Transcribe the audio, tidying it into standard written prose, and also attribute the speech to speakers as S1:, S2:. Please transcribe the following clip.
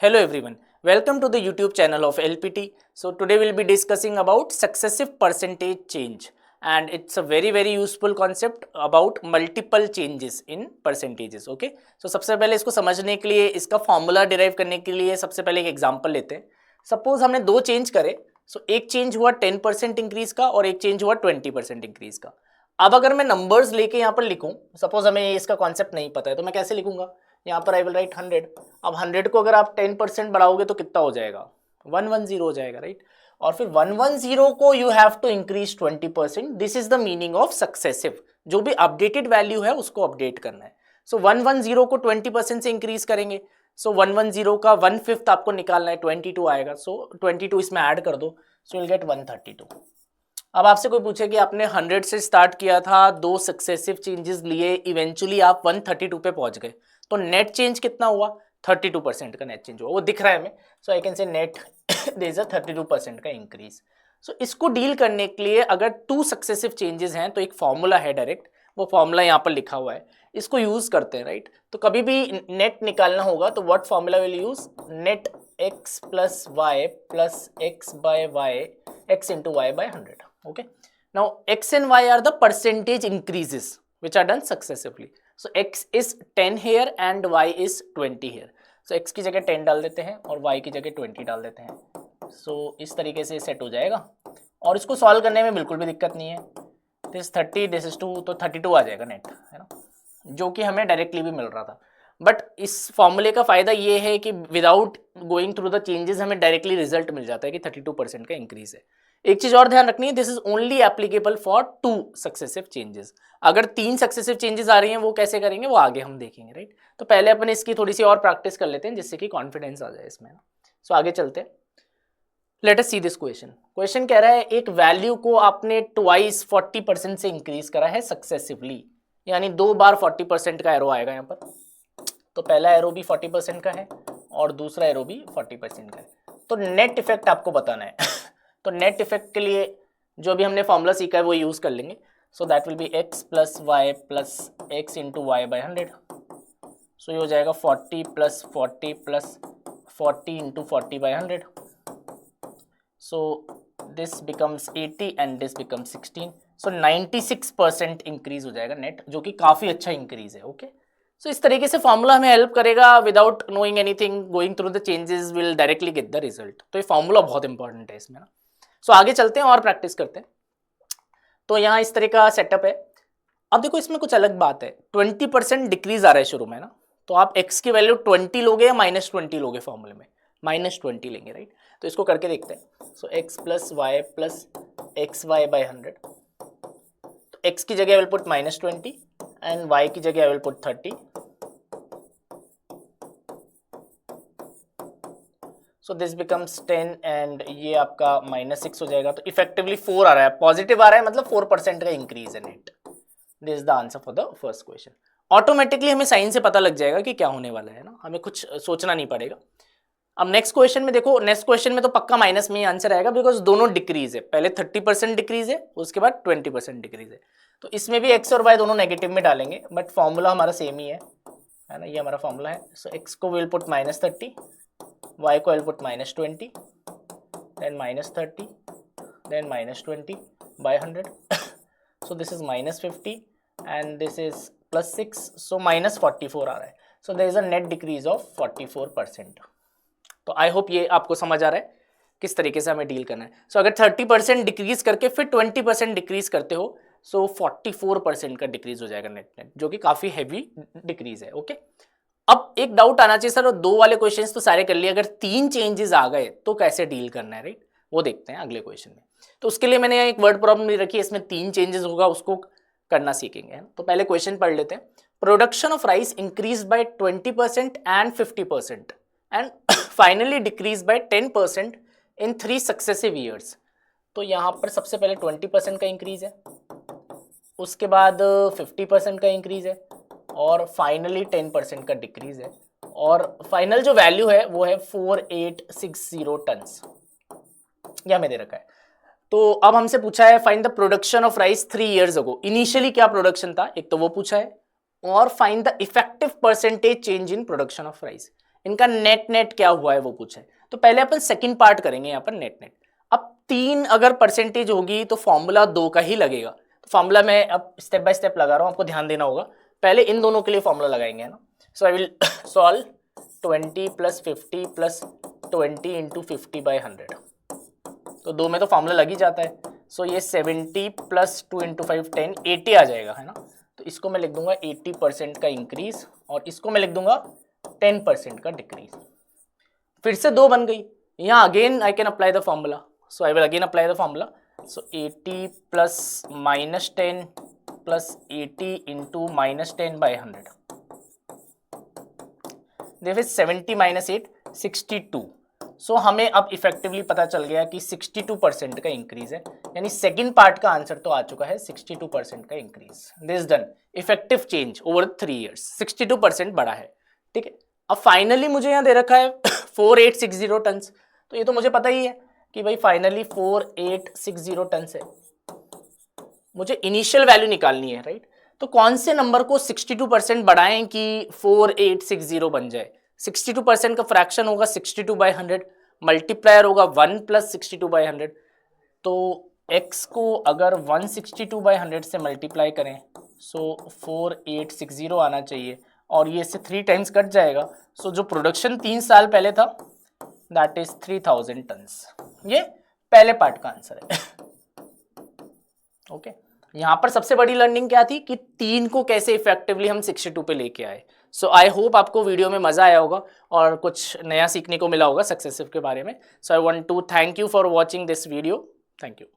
S1: Hello everyone, welcome to the YouTube channel of LPT. So today we'll be discussing about successive percentage change, and it's a very useful concept about multiple changes in percentages. Okay, so सबसे पहले इसको समझने के लिए, इसका formula derive करने के लिए सबसे पहले एक एग्जांपल लेते हैं. सपोज हमने दो चेंज करे, सो एक चेंज हुआ 10% इंक्रीज का और एक चेंज हुआ 20% इंक्रीज का. अब अगर मैं नंबर्स लेके यहाँ पर लिखूं, सपोज हमें इसका कॉन्सेप्ट नहीं पता है तो मैं कैसे लिखूंगा. यहाँ पर आई विल राइट 100. अब 100 को अगर आप 10% बढ़ाओगे तो कितना हो जाएगा, 110 हो जाएगा, राइट. और फिर 110 को you have to increase 20%. This is the meaning of successive. जो भी अपडेटेड वैल्यू है उसको अपडेट करना है. सो 110 को 20% से इंक्रीज करेंगे. सो 110 का 1/5 आपको निकालना है, 22 आएगा. सो 22 इसमें ऐड कर दो, सो विल गेट 132. अब आपसे कोई पूछे कि आपने 100 से स्टार्ट किया था, दो सक्सेसिव चेंजेस लिए, इवेंचुअली आप 132 पे पहुंच गए, तो नेट चेंज कितना हुआ, 32% का नेट चेंज हुआ. वो दिख रहा है हमें. So I can say net there is a 32% का इंक्रीज. सो इसको डील करने के लिए अगर टू सक्सेसिव चेंजेस हैं तो एक फॉर्मूला है डायरेक्ट, वो फॉर्मूला यहाँ पर लिखा हुआ है, इसको यूज करते हैं, राइट. तो कभी भी नेट निकालना होगा तो what formula will use, net x plus Y plus X by Y x into Y by 100. Okay, now x and y are the percentage increases which are done successively. So x is 10 here and y is 20 here. So x की जगह 10 डाल देते हैं और y की जगह 20 डाल देते हैं. So इस तरीके से सेट हो जाएगा और इसको सॉल्व करने में बिल्कुल भी दिक्कत नहीं है. दिस 30, दिस इज 2, तो 32 आ जाएगा नेट, है ना, जो कि हमें डायरेक्टली भी मिल रहा था. बट इस फॉर्मूले का फायदा ये है कि without going through the changes हमें डायरेक्टली रिजल्ट मिल जाता है कि 32% का इंक्रीज है. एक चीज और ध्यान रखनी है, this is only applicable for two successive changes. अगर तीन सक्सेसिव चेंजेस आ रही हैं वो कैसे करेंगे वो आगे हम देखेंगे, राइट. तो पहले अपन इसकी थोड़ी सी और प्रैक्टिस कर लेते हैं जिससे कि कॉन्फिडेंस आ जाए इसमें. सो आगे चलते हैं. Let us see this question. Question कह रहा है एक वैल्यू को आपने ट्वाइस 40% से इंक्रीज करा है सक्सेसिवली, यानी दो बार 40% का एरो आएगा यहाँ पर. तो पहला एरो भी 40% का है और दूसरा एरो भी 40% का है. तो नेट इफेक्ट आपको बताना है. तो नेट इफेक्ट के लिए जो भी हमने फॉर्मूला सीखा है वो यूज कर लेंगे. So that will be x plus Y plus X into Y by 100. So ये हो जाएगा 40 plus 40 plus 40 into 40 by 100. So this becomes 80 and this becomes 16. So 96% increase हो जाएगा नेट, जो कि काफ़ी अच्छा इंक्रीज है. ओके, सो इस तरीके से फॉर्मूला हमें हेल्प करेगा. Without knowing anything, going through the changes will directly get the result. तो ये फॉर्मूला बहुत इंपॉर्टेंट है इसमें ना. सो आगे चलते हैं और प्रैक्टिस करते हैं. तो यहाँ इस तरह का सेटअप है. अब देखो इसमें कुछ अलग बात है. 20% डिक्रीज आ रहा है शुरू में ना, तो आप x की वैल्यू 20 लोगे या -20 लोगे, फॉर्मूले में -20 लेंगे, राइट. तो इसको करके देखते हैं. So x plus Y plus X Y by 100. तो x की जगह I will put -20 and y की जगह I will put 30. So this becomes 10 and ये आपका -6 हो जाएगा. तो इफेक्टिवली 4 आ रहा है, पॉजिटिव आ रहा है, मतलब 4% का इंक्रीज है net. This is the answer for the first question. Automatically हमें साइन से पता लग जाएगा कि क्या होने वाला है ना, हमें कुछ सोचना नहीं पड़ेगा. अब नेक्स्ट क्वेश्चन में देखो, नेक्स्ट क्वेश्चन में तो पक्का माइनस में ही आंसर आएगा, बिकॉज दोनों डिक्रीज है. पहले 30% डिक्रीज है, उसके बाद 20% डिक्रीज है. तो इसमें भी एक्स और वाई दोनों नेगेटिव में डालेंगे, बट फॉर्मूला हमारा सेम ही है ना, ये हमारा फॉर्मूला है. सो एक्स को विल पुट -30, y को I'll put -20, then -30, then -20 by 100. So this is -50 and this is +6, so -44 आ रहा है. So there is a net decrease of 44%. तो आई होप ये आपको समझ आ रहा है किस तरीके से हमें डील करना है. सो अगर 30% डिक्रीज करके फिर 20% डिक्रीज करते हो, सो 44% का डिक्रीज हो जाएगा नेट, जो कि काफी हैवी डिक्रीज है. ओके, अब एक डाउट आना चाहिए, सर दो वाले क्वेश्चंस तो सारे कर लिए, अगर तीन चेंजेस आ गए तो कैसे डील करना है, राइट. वो देखते हैं अगले क्वेश्चन में. तो उसके लिए मैंने एक वर्ड प्रॉब्लम भी रखी है, इसमें तीन चेंजेस होगा, उसको करना सीखेंगे. तो पहले क्वेश्चन पढ़ लेते हैं. Production of rice increase by 20% and 50% and finally decrease by 10% in 3 successive years. तो यहाँ पर सबसे पहले 20% का इंक्रीज है, उसके बाद 50% का इंक्रीज है और फाइनली 10% का डिक्रीज है. और फाइनल जो वैल्यू है वो है 4860 टन्स, यह हमें दे रखा है. तो अब हमसे पूछा है find the production of rice 3 years ago. Initially क्या प्रोडक्शन था, एक तो वो पूछा है, और find the effective percentage change in production of rice. इनका नेट नेट क्या हुआ है वो पूछा है। तो पहले अपन सेकंड पार्ट करेंगे यहाँ पर नेट नेट। अब 3 अगर परसेंटेज होगी तो फॉर्मूला 2 का ही लगेगा। तो फॉर्मूला मैं अब स्टेप बाय स्टेप लगा रहा हूँ, आपको ध्यान देना होगा। पहले इन दोनों के लिए फॉर्मूला लगाएंगे, है ना। सो आई विल सॉल्व 20 + 50 + 20 × 50/100। तो 2 में तो फॉर्मूला लग ही जाता है। सो ये 70 + 2 × 5 10 80 आ जाएगा, है ना। तो इसको मैं लिख दूंगा 80% का इंक्रीज और इसको मैं लिख दूंगा 10% का डिक्रीज। फिर से 2 बन गई। यहाँ again I can apply the formula. So I will again apply the formula. सो 80 + -10 + 80 × -10/100। देखिए 70 - 8 62। सो हमें अब इफेक्टिवली पता चल गया कि 62% का इंक्रीज है, यानी सेकंड पार्ट का आंसर तो आ चुका है 62% का increase. This done effective change over 3 years, 62% बढ़ा है, ठीक है। अब फाइनली मुझे यहाँ दे रखा है 4860 टन। तो ये तो मुझे पता ही है कि भाई फाइनली 4860 टन है। मुझे इनिशियल वैल्यू निकालनी है, राइट। तो कौन से नंबर को 62% बढ़ाएं कि 4860 बन जाए। 62% का फ्रैक्शन होगा 62/100, मल्टीप्लायर होगा 1 + 62/100। तो x को अगर 162/100 से मल्टीप्लाई करें सो 4860 आना चाहिए और ये से 3 टाइम्स कट जाएगा। सो जो प्रोडक्शन 3 साल पहले था दैट इज 3000 टन्स। ये पहले पार्ट का आंसर है। ओके यहाँ पर सबसे बड़ी लर्निंग क्या थी कि 3 को कैसे इफेक्टिवली हम 62 पे लेके आए। सो आई होप आपको वीडियो में मजा आया होगा और कुछ नया सीखने को मिला होगा सक्सेसिव के बारे में। So I want to thank you for watching this video. Thank you.